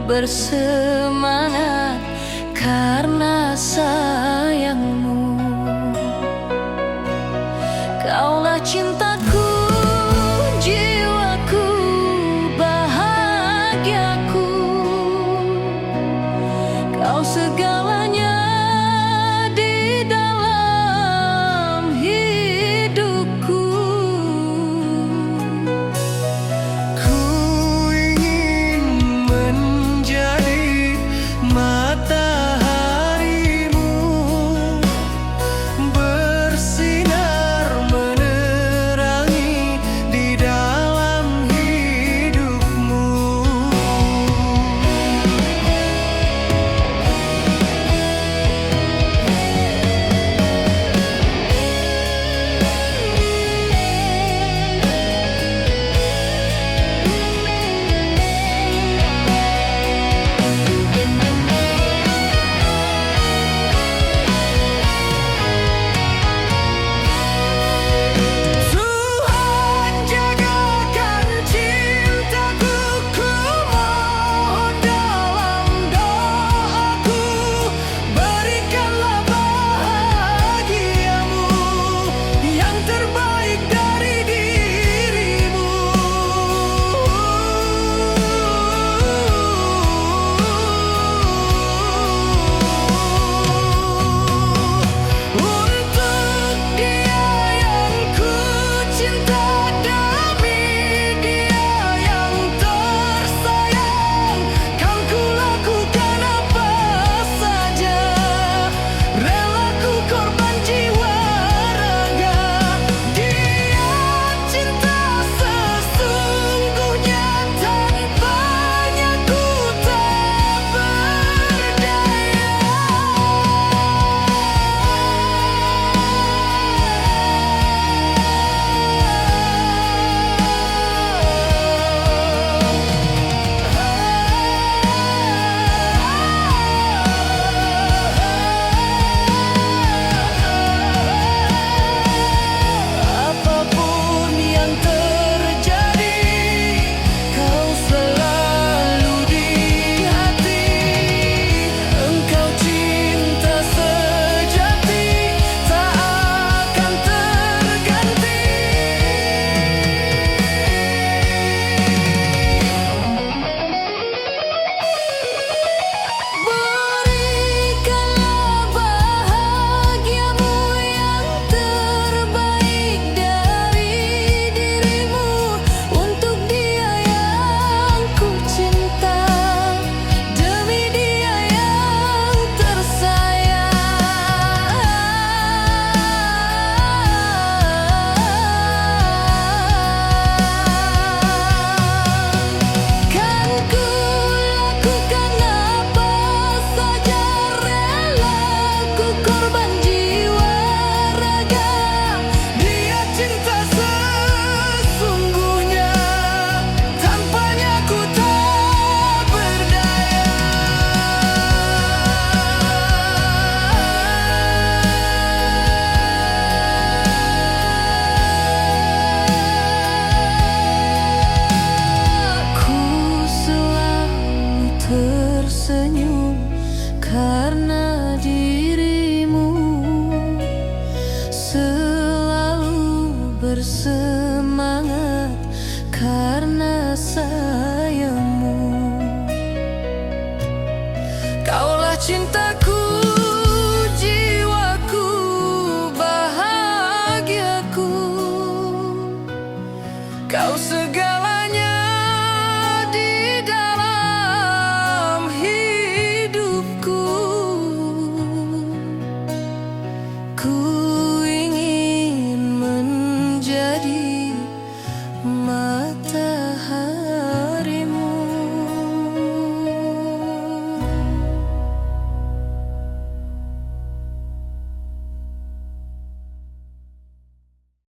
bersemangat karena sayangmu. Kaulah cintaku, jiwaku, bahagiaku. Kau segalanya di dalam hidupku. Ku ingin menjadi mataharimu, bersinar menerangi di dalam hidupmu. Tuhan jagakan cintaku, ku mohon dalam doaku. Berikanlah bahagiamu, yang terbaik dari dirimu. Untuk dia yang ku cinta, demi dia yang tersayang, kan ku lakukan apa saja. Rela ku korban jiwa raga. Dia cinta sesungguhnya, tanpanya ku tak berdaya. Apapun yang terjadi, kau selalu di hati. Engkau cinta sejati, tak akan terganti. Berikanlah bahagiamu, yang terbaik dari dirimu. Untuk dia yang ku cinta, demi dia yang tersayang. Kan ku lakukan apa saja, rela ku korban jiwa raga. Dia cinta sesungguhnya, tanpanya ku tak berdaya. Ku selalu tersenyum karena dirimu, selalu bersemangat karena sayangmu. Kaulah cinta